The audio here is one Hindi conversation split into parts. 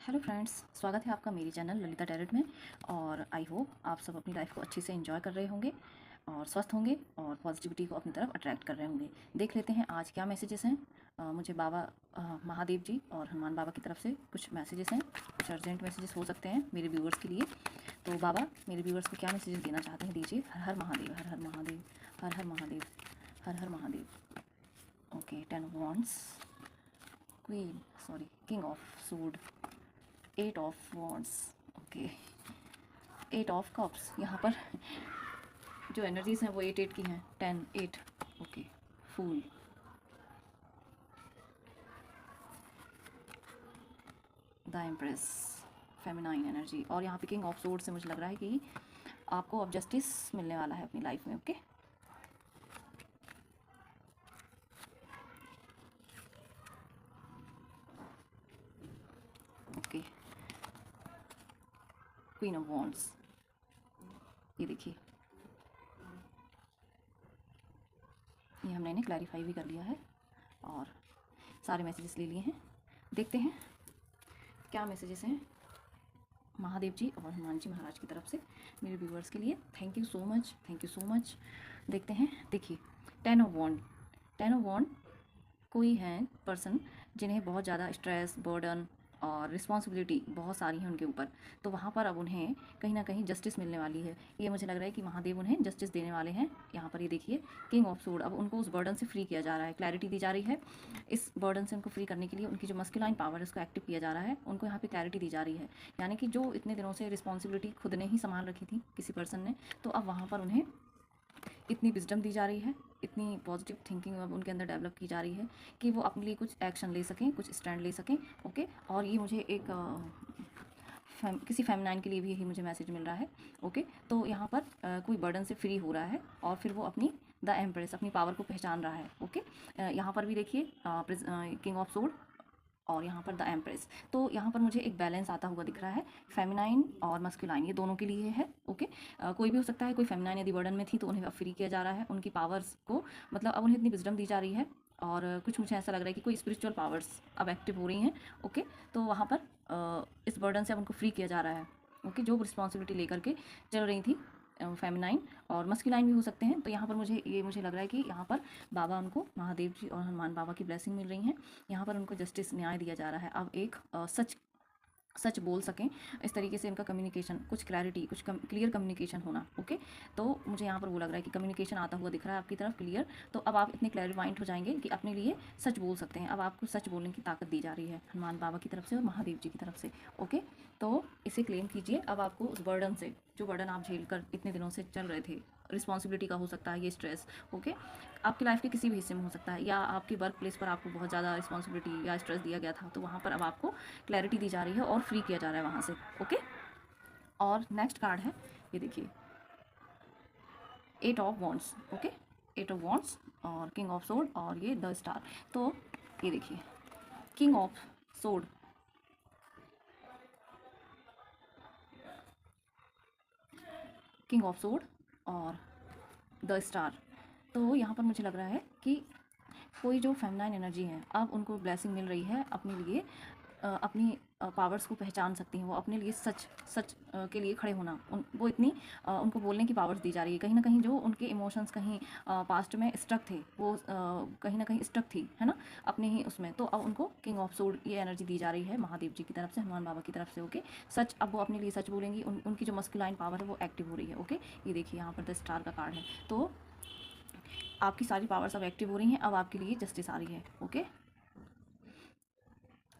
हेलो फ्रेंड्स, स्वागत है आपका मेरी चैनल ललिता टैरेट में। और आई होप आप सब अपनी लाइफ को अच्छे से एंजॉय कर रहे होंगे और स्वस्थ होंगे और पॉजिटिविटी को अपनी तरफ अट्रैक्ट कर रहे होंगे। देख लेते हैं आज क्या मैसेजेस हैं। मुझे बाबा महादेव जी और हनुमान बाबा की तरफ से कुछ मैसेजेस हैं। कुछ अर्जेंट मैसेजेस हो सकते हैं मेरे व्यूअर्स के लिए। तो बाबा मेरे व्यूअर्स को क्या मैसेजेस देना चाहते हैं, दीजिए। हर हर महादेव, हर हर महादेव, हर हर महादेव, हर हर Mahadev. Okay, 10 of wands, queen, sorry, king of swords, 8 of wands, okay, 8 of cups. यहाँ पर जो एनर्जीज हैं वो 8 की हैं, 10 8, okay, fool, the empress, feminine energy. और यहाँ पे किंग ऑफ सोर्ड से मुझे लग रहा है कि आपको अब जस्टिस मिलने वाला है अपनी लाइफ में। Okay, okay, queen of wands, ये देखिए, ये हमने इन्हें क्लैरिफाई भी कर लिया है और सारे मैसेजेस ले लिए हैं। देखते हैं क्या मैसेजेस हैं महादेव जी और हनुमान जी महाराज की तरफ से मेरे व्यूवर्स के लिए। Thank you so much, thank you so much. देखते हैं। देखिए, 10 ऑफ वॉन्ड, 10 ऑफ वॉन्ड, कोई है पर्सन जिन्हें बहुत ज़्यादा स्ट्रेस, बर्डन और रिस्पॉन्सिबिलिटी बहुत सारी हैं उनके ऊपर। तो वहाँ पर अब उन्हें कहीं ना कहीं जस्टिस मिलने वाली है। ये मुझे लग रहा है कि महादेव उन्हें जस्टिस देने वाले हैं। यहाँ पर ये देखिए, किंग ऑफ सोड, अब उनको उस बर्डन से फ्री किया जा रहा है, क्लैरिटी दी जा रही है। इस बर्डन से उनको फ्री करने के लिए उनकी जो मस्कुलाइन पावर है उसको एक्टिव किया जा रहा है। उनको यहाँ पे क्लैरिटी दी जा रही है, यानी कि जो इतने दिनों से रिस्पॉन्सिबिलिटी खुद ने ही संभाल रखी थी किसी पर्सन ने, तो अब वहाँ पर उन्हें इतनी विजडम दी जा रही है, इतनी पॉजिटिव थिंकिंग अब उनके अंदर डेवलप की जा रही है कि वो अपने लिए कुछ एक्शन ले सकें, कुछ स्टैंड ले सकें। ओके, और ये मुझे एक किसी फेमिनाइन के लिए भी यही मुझे मैसेज मिल रहा है। ओके, तो यहाँ पर कोई बर्डन से फ्री हो रहा है और फिर वो अपनी द एम्प्रेस, अपनी पावर को पहचान रहा है। ओके, यहाँ पर भी देखिए, किंग ऑफ सोड और यहाँ पर द एम्प्रेस। तो यहाँ पर मुझे एक बैलेंस आता हुआ दिख रहा है, फेमिनाइन और मस्कुलाइन, ये दोनों के लिए है। ओके, कोई भी हो सकता है, कोई फेमिनाइन यदि बर्डन में थी तो उन्हें अब फ्री किया जा रहा है, उनकी पावर्स को, मतलब अब उन्हें इतनी विजडम दी जा रही है। और कुछ मुझे ऐसा लग रहा है कि कोई स्पिरिचुअल पावर्स अब एक्टिव हो रही हैं। ओके, तो वहाँ पर इस बर्डन से अब उनको फ्री किया जा रहा है। ओके, जो रिस्पॉन्सिबिलिटी लेकर के चल रही थी, फेमिनाइन और मस्कुलाइन भी हो सकते हैं। तो यहाँ पर मुझे लग रहा है कि यहाँ पर बाबा उनको, महादेव जी और हनुमान बाबा की ब्लेसिंग मिल रही हैं। यहाँ पर उनको जस्टिस, न्याय दिया जा रहा है। अब एक सच बोल सकें, इस तरीके से इनका कम्युनिकेशन, कुछ क्लैरिटी, कुछ क्लियर कम्युनिकेशन होना। ओके, तो मुझे यहाँ पर वो लग रहा है कि कम्युनिकेशन आता हुआ दिख रहा है आपकी तरफ क्लियर। तो अब आप इतने क्लैरिफाइंड हो जाएंगे कि अपने लिए सच बोल सकते हैं। अब आपको सच बोलने की ताकत दी जा रही है हनुमान बाबा की तरफ से और महादेव जी की तरफ से। ओके, तो इसे क्लेम कीजिए। अब आपको उस बर्डन से, जो बर्डन आप झेल कर इतने दिनों से चल रहे थे, रिस्पॉन्सिबिलिटी का हो सकता है ये स्ट्रेस, ओके, आपकी लाइफ के किसी भी हिस्से में हो सकता है, या आपकी वर्क प्लेस पर आपको बहुत ज़्यादा रिस्पॉन्सिबिलिटी या स्ट्रेस दिया गया था, तो वहाँ पर अब आपको क्लैरिटी दी जा रही है और फ्री किया जा रहा है वहाँ से। ओके, और नेक्स्ट कार्ड है, ये देखिए, 8 of wands. Okay, 8 of wands और किंग ऑफ सोड और ये द स्टार। तो ये देखिए, किंग ऑफ सोड, किंग ऑफ सोड और द स्टार। तो यहाँ पर मुझे लग रहा है कि कोई जो फेमिनाइन एनर्जी है, अब उनको ब्लेसिंग मिल रही है अपने लिए, अपनी पावर्स को पहचान सकती हैं वो, अपने लिए सच के लिए खड़े होना, वो इतनी उनको बोलने की पावर्स दी जा रही है। कहीं ना कहीं जो उनके इमोशंस कहीं पास्ट में स्टक थे, वो कहीं ना कहीं स्टक थी, है ना, अपने ही उसमें। तो अब उनको किंग ऑफ सोड ये एनर्जी दी जा रही है महादेव जी की तरफ से, हनुमान बाबा की तरफ से। ओके, सच, अब वो अपने लिए सच बोलेंगी, उनकी जो मस्कुलाइन पावर है वो एक्टिव हो रही है। ओके, ये देखिए, यहाँ पर द स्टार का कार्ड है। तो आपकी सारी पावर्स अब एक्टिव हो रही हैं, अब आपके लिए जस्टिस आ रही है। ओके,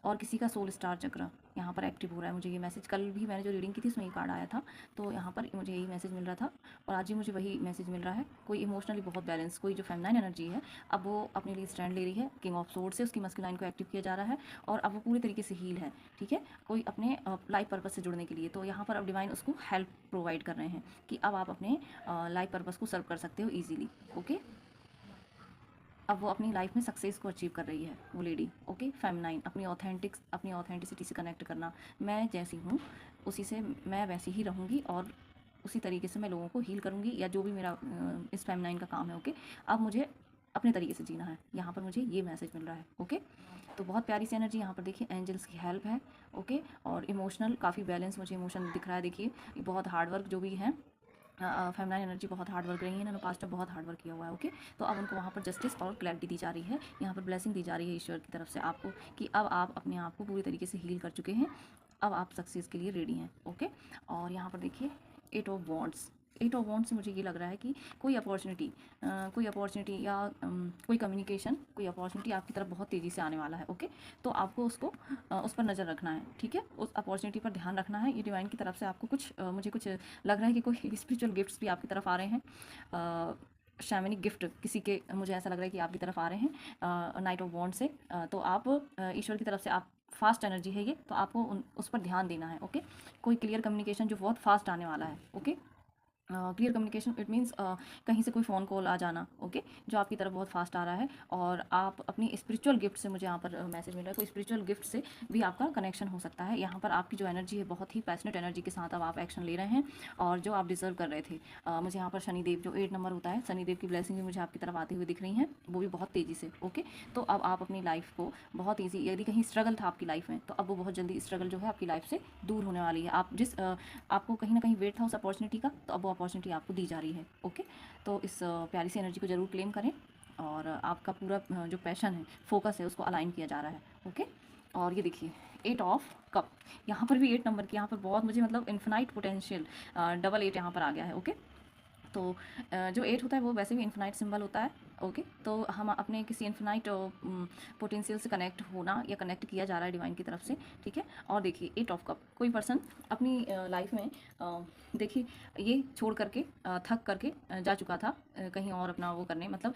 और किसी का सोल स्टार चक्र यहाँ पर एक्टिव हो रहा है। मुझे ये मैसेज, कल भी मैंने जो रीडिंग की थी उसमें ये कार्ड आया था, तो यहाँ पर मुझे यही मैसेज मिल रहा था और आज ही मुझे वही मैसेज मिल रहा है। कोई इमोशनली बहुत बैलेंस, कोई जो फेमिनाइन एनर्जी है, अब वो अपने लिए स्टैंड ले रही है, किंग ऑफ सोर्ड से उसकी मस्कुलाइन को एक्टिव किया जा रहा है और अब वो पूरी तरीके से हील है। ठीक है, कोई अपने लाइफ पर्पज़ से जुड़ने के लिए, तो यहाँ पर अब डिवाइन उसको हेल्प प्रोवाइड कर रहे हैं कि अब आप अपने लाइफ पर्पज़ को सर्व कर सकते हो ईजिली। ओके, अब वो अपनी लाइफ में सक्सेस को अचीव कर रही है वो लेडी। ओके, फेमिनाइन, अपनी ऑथेंटिसिटी से कनेक्ट करना, मैं जैसी हूँ उसी से मैं वैसी ही रहूँगी और उसी तरीके से मैं लोगों को हील करूँगी, या जो भी मेरा इस फेमिनाइन का काम है। ओके, अब मुझे अपने तरीके से जीना है। यहाँ पर मुझे ये मैसेज मिल रहा है। ओके, तो बहुत प्यारी सी एनर्जी यहाँ पर देखिए, एंजल्स की हेल्प है। ओके, और इमोशनल काफ़ी बैलेंस मुझे इमोशन दिख रहा है। देखिए बहुत हार्ड वर्क जो भी है, फेमिनाइन एनर्जी बहुत हार्ड वर्क रही है, इन्होंने पास्ट में बहुत हार्ड वर्क किया हुआ है। ओके, तो अब उनको वहाँ पर जस्टिस और क्लैरिटी दी जा रही है, यहाँ पर ब्लेसिंग दी जा रही है ईश्वर की तरफ से आपको, कि अब आप अपने आप को पूरी तरीके से हील कर चुके हैं, अब आप सक्सेस के लिए रेडी हैं। ओके, और यहाँ पर देखिए 8 ऑफ वॉन्ड्स, 8 ऑफ वॉन्ड्स से मुझे ये लग रहा है कि कोई अपॉर्चुनिटी या कोई कम्युनिकेशन, कोई अपॉर्चुनिटी आपकी तरफ बहुत तेज़ी से आने वाला है। ओके, तो आपको उसको उस पर नज़र रखना है। ठीक है, उस अपॉर्चुनिटी पर ध्यान रखना है। ये डिवाइन की तरफ से आपको कुछ मुझे कुछ लग रहा है कि कोई स्पिरिचुअल गिफ्ट्स भी आपकी तरफ आ रहे हैं। शैमनिक गिफ्ट किसी के, मुझे ऐसा लग रहा है कि आपकी तरफ आ रहे हैं नाइट ऑफ वॉन्ड से। तो आप ईश्वर की तरफ से, आप फास्ट एनर्जी है ये, तो आपको उस पर ध्यान देना है। ओके, कोई क्लियर कम्युनिकेशन जो बहुत फास्ट आने वाला है। Okay, clear communication it means कहीं से कोई फ़ोन कॉल आ जाना। ओके, जो आपकी तरफ बहुत फास्ट आ रहा है, और आप अपनी स्पिरिचुअल गिफ्ट से, मुझे यहाँ पर मैसेज मिल रहा है, कोई स्पिरिचुअल गिफ्ट से भी आपका कनेक्शन हो सकता है। यहाँ पर आपकी जो एनर्जी है बहुत ही पैशनेट एनर्जी के साथ अब आप एक्शन ले रहे हैं, और जो आप डिजर्व कर रहे थे। मुझे यहाँ पर शनिदेव जो 8 नंबर होता है, शनिदेव की ब्लेसिंग भी मुझे आपकी तरफ आती हुई दिख रही हैं, वो भी बहुत तेज़ी से। ओके, तो अब आप अपनी लाइफ को बहुत ईजी, यदि कहीं स्ट्रगल था आपकी लाइफ में, तो अब वो बहुत जल्दी स्ट्रगल जो है आपकी लाइफ से दूर होने वाली है। आप आपको कहीं ना कहीं वेट था उस अपॉर्चुनिटी का, तो अब वो अपॉर्चुनिटी आपको दी जा रही है। ओके, तो इस प्यारी सी एनर्जी को ज़रूर क्लेम करें, और आपका पूरा जो पैशन है, फोकस है, उसको अलाइन किया जा रहा है। ओके, और ये देखिए 8 ऑफ कप, यहाँ पर भी 8 नंबर की, यहाँ पर बहुत मुझे मतलब इन्फिनाइट पोटेंशियल, डबल 8 यहाँ पर आ गया है। ओके, तो जो 8 होता है वो वैसे भी इन्फिनाइट सिंबल होता है। ओके, तो हम अपने किसी इन्फिनाइट पोटेंशियल से कनेक्ट होना, या कनेक्ट किया जा रहा है डिवाइन की तरफ से। ठीक है, और देखिए 8 ऑफ कप, कोई पर्सन अपनी लाइफ में देखिए ये छोड़ करके थक करके जा चुका था कहीं और अपना वो करने, मतलब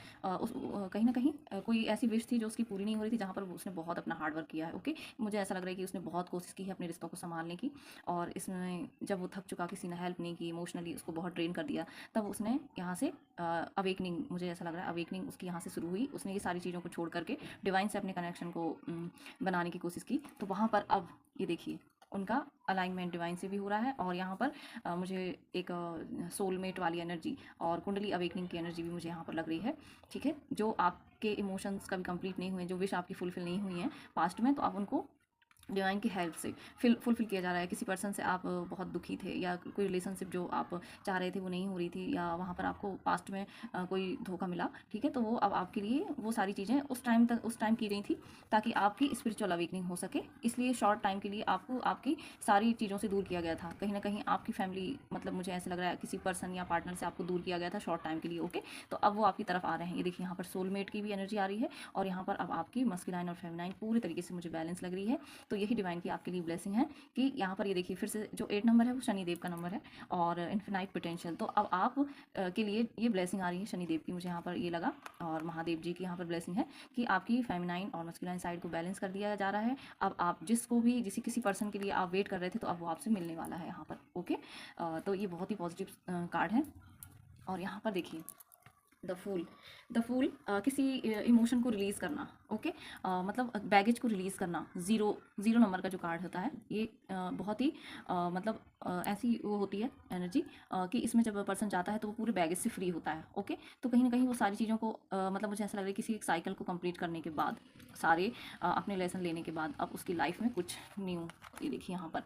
कहीं ना कहीं कोई ऐसी विश थी जो उसकी पूरी नहीं हो रही थी, जहाँ पर उसने बहुत अपना हार्ड वर्क किया है। ओके, मुझे ऐसा लग रहा है कि उसने बहुत कोशिश की है अपने रिश्तों को संभालने की, और इसमें जब वो थक चुका, किसी ने हेल्प नहीं की, इमोशनली उसको बहुत ड्रेन कर दिया, तब उसने यहाँ से अवेकनिंग, मुझे ऐसा लग रहा है अवेकनिंग उसकी यहाँ से शुरू हुई। उसने ये सारी चीज़ों को छोड़ करके डिवाइन से अपने कनेक्शन को बनाने की कोशिश की, तो वहाँ पर अब ये देखिए उनका अलाइनमेंट डिवाइन से भी हो रहा है, और यहाँ पर मुझे एक सोलमेट वाली एनर्जी और कुंडली अवेकनिंग की एनर्जी भी मुझे यहाँ पर लग रही है। ठीक है, जो आपके इमोशंस कभी कंप्लीट नहीं हुए, जो विश आपकी फुलफिल नहीं हुई हैं पास्ट में, तो आप उनको डिवाइन की हेल्प से फुलफिल किया जा रहा है। किसी पर्सन से आप बहुत दुखी थे, या कोई रिलेशनशिप जो आप चाह रहे थे वो नहीं हो रही थी, या वहाँ पर आपको पास्ट में कोई धोखा मिला। ठीक है, तो वो अब आपके लिए वो सारी चीज़ें उस टाइम की गई थी, ताकि आपकी स्पिरिचुअल अवेकनिंग हो सके। इसलिए शॉर्ट टाइम के लिए आपको आपकी सारी चीज़ों से दूर किया गया था। कहीं ना कहीं आपकी फैमिली, मतलब मुझे ऐसा लग रहा है किसी पर्सन या पार्टनर से आपको दूर किया गया था शॉर्ट टाइम के लिए। ओके, तो अब वो आपकी तरफ आ रहे हैं। ये देखिए यहाँ पर सोलमेट की भी एनर्जी आ रही है, और यहाँ पर अब आपकी मस्कुलाइन और फेमिनाइन पूरी तरीके से मुझे बैलेंस लग रही है। तो यही डिवाइन की आपके लिए ब्लेसिंग है, कि यहाँ पर ये देखिए फिर से जो 8 नंबर है वो शनिदेव का नंबर है, और इन्फिनाइट पोटेंशियल। तो अब आप के लिए ये ब्लेसिंग आ रही है शनिदेव की, मुझे यहाँ पर ये लगा, और महादेव जी की यहाँ पर ब्लेसिंग है कि आपकी फेमिनाइन और मस्कुलाइन साइड को बैलेंस कर दिया जा रहा है। अब आप जिसको भी किसी पर्सन के लिए आप वेट कर रहे थे, तो अब वो आपसे मिलने वाला है यहाँ पर। ओके, तो ये बहुत ही पॉजिटिव कार्ड है। और यहाँ पर देखिए द फूल किसी इमोशन को रिलीज़ करना। ओके, मतलब बैगेज को रिलीज़ करना। ज़ीरो नंबर का जो कार्ड होता है, ये बहुत ही मतलब ऐसी वो होती है एनर्जी कि इसमें जब पर्सन जाता है तो वो पूरे बैगेज से फ्री होता है। ओके, तो कहीं ना कहीं वो सारी चीज़ों को मतलब मुझे ऐसा लग रहा है किसी एक साइकिल को कंप्लीट करने के बाद, सारे अपने लेसन लेने के बाद, अब उसकी लाइफ में कुछ न्यू, ये देखिए यहाँ पर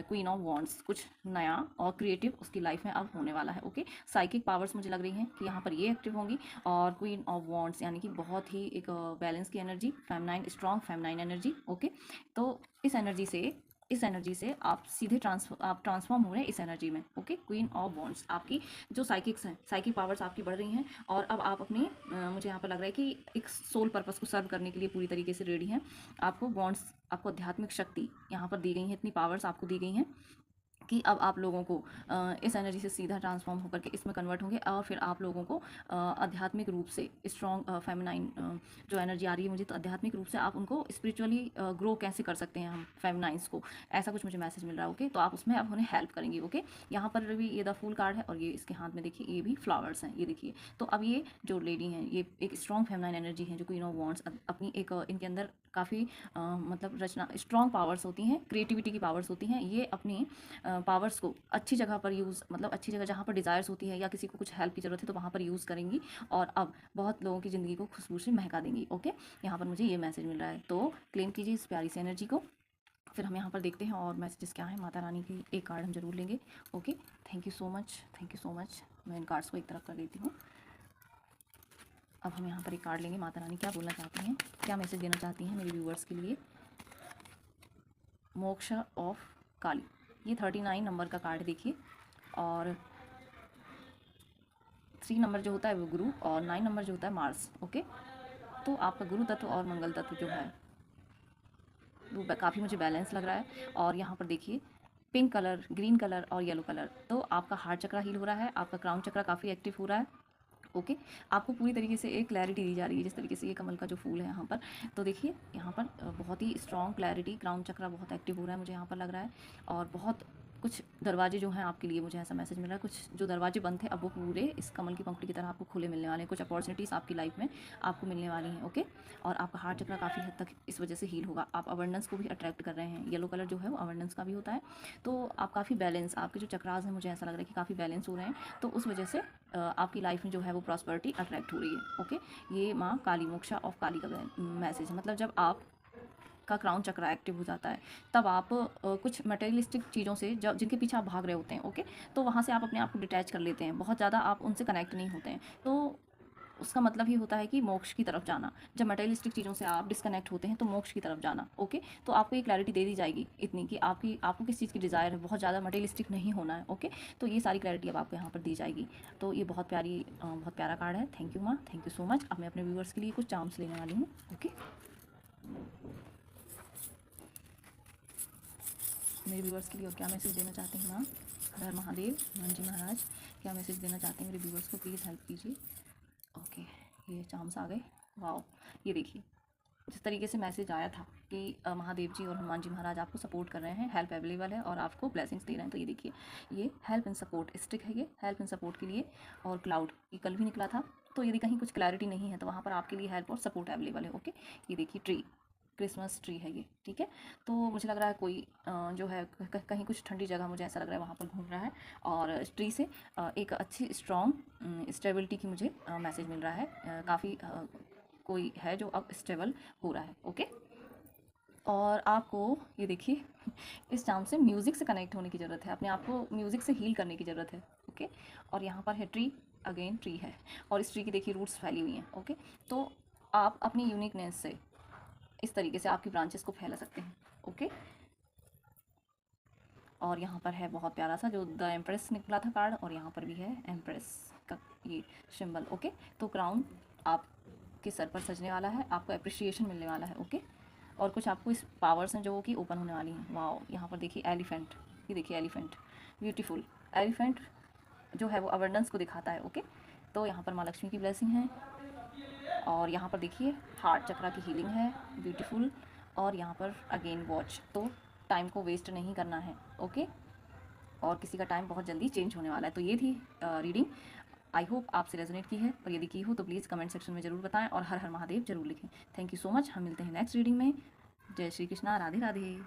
क्वीन ऑफ वॉन्ड्स, कुछ नया और क्रिएटिव उसकी लाइफ में अब होने वाला है। ओके, साइकिक पावर्स मुझे लग रही हैं कि यहाँ पर ये एक्टिव होंगी, और क्वीन ऑफ वॉन्ड्स यानी कि बहुत ही एक बैलेंस की energy, feminine, strong feminine energy. Okay, तो इस एनर्जी से आप सीधे ट्रांसफॉर्म हो रहे हैं इस एनर्जी में। ओके, क्वीन ऑफ वॉन्ड्स, आपकी जो साइकिक्स हैं, साइकिक पावर्स आपकी बढ़ रही हैं, और अब आप अपने मुझे यहाँ पर लग रहा है कि एक सोल पर्पस को सर्व करने के लिए पूरी तरीके से रेडी हैं। आपको वॉन्ड्स, आपको आध्यात्मिक शक्ति यहाँ पर दी गई है, इतनी पावर्स आपको दी गई हैं कि अब आप लोगों को इस एनर्जी से सीधा ट्रांसफॉर्म होकर के इसमें कन्वर्ट होंगे, और फिर आप लोगों को आध्यात्मिक रूप से स्ट्रॉन्ग फेमिनाइन जो एनर्जी आ रही है मुझे, तो आध्यात्मिक रूप से आप उनको स्पिरिचुअली ग्रो कैसे कर सकते हैं हम फेमिनाइंस को, ऐसा कुछ मुझे मैसेज मिल रहा है। ओके, तो आप उसमें अब उन्हें हेल्प करेंगे। ओके, यहाँ पर भी ये द फूल कार्ड है, और ये इसके हाथ में देखिए ये भी फ्लावर्स हैं, ये देखिए। तो अब ये जो लेडी हैं, ये एक स्ट्रॉन्ग फेमिनाइन एनर्जी है, जो क्वीन ऑफ वॉन्ड्स, अपनी एक इनके अंदर काफ़ी मतलब रचना, स्ट्रॉन्ग पावर्स होती हैं, क्रिएटिविटी की पावर्स होती हैं। ये अपनी पावर्स को अच्छी जगह पर यूज़, मतलब अच्छी जगह जहाँ पर डिज़ायर्स होती है या किसी को कुछ हेल्प की ज़रूरत है तो वहाँ पर यूज़ करेंगी और अब बहुत लोगों की ज़िंदगी को खुशबू से महका देंगी। ओके, यहाँ पर मुझे ये मैसेज मिल रहा है, तो क्लेम कीजिए इस प्यारी सी एनर्जी को। फिर हम यहाँ पर देखते हैं और मैसेजेस क्या हैं। माता रानी की एक कार्ड हम जरूर लेंगे। Okay, thank you so much, thank you so much. मैं इन कार्ड्स को एक तरफ कर देती हूँ। अब हम यहाँ पर एक कार्ड लेंगे। माता रानी क्या बोलना चाहती हैं, क्या मैसेज देना चाहती हैं मेरे व्यूवर्स के लिए। मोक्ष ऑफ काली, ये 39 नंबर का कार्ड देखिए, और 3 नंबर जो होता है वो गुरु और 9 नंबर जो होता है मार्स। ओके, तो आपका गुरु तत्व और मंगल तत्व जो है वो काफ़ी मुझे बैलेंस लग रहा है। और यहाँ पर देखिए पिंक कलर, ग्रीन कलर और येलो कलर, तो आपका हार्ट चक्रा हील हो रहा है, आपका क्राउन चक्रा काफ़ी एक्टिव हो रहा है। ओके, आपको पूरी तरीके से एक क्लैरिटी दी जा रही है, जिस तरीके से ये कमल का जो फूल है यहाँ पर, तो देखिए यहाँ पर बहुत ही स्ट्रॉन्ग क्लैरिटी, क्राउन चक्रा बहुत एक्टिव हो रहा है मुझे यहाँ पर लग रहा है। और बहुत कुछ दरवाजे जो हैं आपके लिए, मुझे ऐसा मैसेज मिल रहा है, कुछ जो दरवाजे बंद थे अब वो पूरे इस कमल की पंखुड़ी की तरह आपको खुले मिलने वाले हैं। कुछ अपॉर्चुनिटीज़ आपकी लाइफ में आपको मिलने वाली हैं। ओके, और आपका हार्ट चक्रा काफ़ी हद तक इस वजह से हील होगा। आप अवेंडेंस को भी अट्रैक्ट कर रहे हैं। येलो कलर जो है वो अवेंडेंस का भी होता है, तो आप काफ़ी बैलेंस, आपके जो चक्रास हैं मुझे ऐसा लग रहा है कि काफ़ी बैलेंस हो रहे हैं, तो उस वजह से आपकी लाइफ में जो है वो प्रॉस्पेरिटी अट्रैक्ट हो रही है। ओके, ये माँ काली, मोक्षा ऑफ काली का मैसेज है। मतलब जब आप का क्राउन चक्र एक्टिव हो जाता है तब आप कुछ मटेरियलिस्टिक चीज़ों से जब जिनके पीछे आप भाग रहे होते हैं, ओके, तो वहाँ से आप अपने आप को डिटैच कर लेते हैं, बहुत ज़्यादा आप उनसे कनेक्ट नहीं होते हैं। तो उसका मतलब ही होता है कि मोक्ष की तरफ जाना। जब मटेरियलिस्टिक चीज़ों से आप डिस्कनेक्ट होते हैं तो मोक्ष की तरफ जाना। ओके, तो आपको ये क्लैरिटी दे दी जाएगी इतनी कि आपको किस चीज़ की डिज़ायर है, बहुत ज़्यादा मटेरियलिस्टिक नहीं होना है। ओके, तो ये सारी क्लैरिटी अब आपको यहाँ पर दी जाएगी। तो ये बहुत प्यारा कार्ड है। थैंक यू माँ, थैंक यू सो मच। अब मैं अपने व्यूअर्स के लिए कुछ चार्म्स लेने वाली हूँ। ओके, मेरे व्यूवर्स के लिए और क्या मैसेज देना चाहते हैं माँ? हर हर महादेव, हनुमान जी महाराज क्या मैसेज देना चाहते हैं मेरे व्यूवर्स को, प्लीज़ हेल्प कीजिए। ओके, ये चार्म्स आ गए। वाओ, ये देखिए जिस तरीके से मैसेज आया था कि महादेव जी और हनुमान जी महाराज आपको सपोर्ट कर रहे हैं, हेल्प अवेलेबल है और आपको ब्लेसिंग्स दे रहे हैं। तो ये देखिए, ये हेल्प एंड सपोर्ट स्टिक है, ये हेल्प एंड सपोर्ट के लिए। और क्लाउड, ये कल भी निकला था, तो यदि कहीं कुछ क्लैरिटी नहीं है तो वहाँ पर आपके लिए हेल्प और सपोर्ट अवेलेबल है। ओके, ये देखिए ट्री, क्रिसमस ट्री है ये, ठीक है। तो मुझे लग रहा है कोई जो है कहीं कुछ ठंडी जगह, मुझे ऐसा लग रहा है वहाँ पर घूम रहा है, और इस ट्री से एक अच्छी स्ट्रॉन्ग स्टेबिलिटी की मुझे मैसेज मिल रहा है। काफ़ी कोई है जो अब स्टेबल हो रहा है। ओके, और आपको ये देखिए इस चार्म से म्यूज़िक से कनेक्ट होने की ज़रूरत है, अपने आप को म्यूज़िक से हील करने की ज़रूरत है। ओके, और यहाँ पर है ट्री, अगेन ट्री है, और इस ट्री की देखिए रूट्स फैली हुई हैं। ओके, तो आप अपनी यूनिकनेस से इस तरीके से आपकी ब्रांचेस को फैला सकते हैं। ओके, और यहाँ पर है बहुत प्यारा सा जो द एम्प्रेस निकला था कार्ड, और यहाँ पर भी है एम्प्रेस का ये सिंबल। ओके, तो क्राउन आपके सर पर सजने वाला है, आपको अप्रिशिएशन मिलने वाला है। ओके, और कुछ आपको इस पावर्स हैं जो कि ओपन होने वाली हैं। वाओ, यहाँ पर देखिए एलिफेंट, ये देखिए एलिफेंट, ब्यूटीफुल एलिफेंट जो है वो अवेंडेंस को दिखाता है। ओके, तो यहाँ पर माँ लक्ष्मी की ब्लेसिंग है, और यहाँ पर देखिए हार्ट चक्रा की हीलिंग है, ब्यूटीफुल। और यहाँ पर अगेन वॉच, तो टाइम को वेस्ट नहीं करना है। ओके, और किसी का टाइम बहुत जल्दी चेंज होने वाला है। तो ये थी रीडिंग, आई होप आपसे रेजोनेट की है, और यदि की हो तो प्लीज़ कमेंट सेक्शन में ज़रूर बताएं और हर हर महादेव जरूर लिखें। थैंक यू सो मच, हम मिलते हैं नेक्स्ट रीडिंग में। जय श्री कृष्णा, राधे राधे।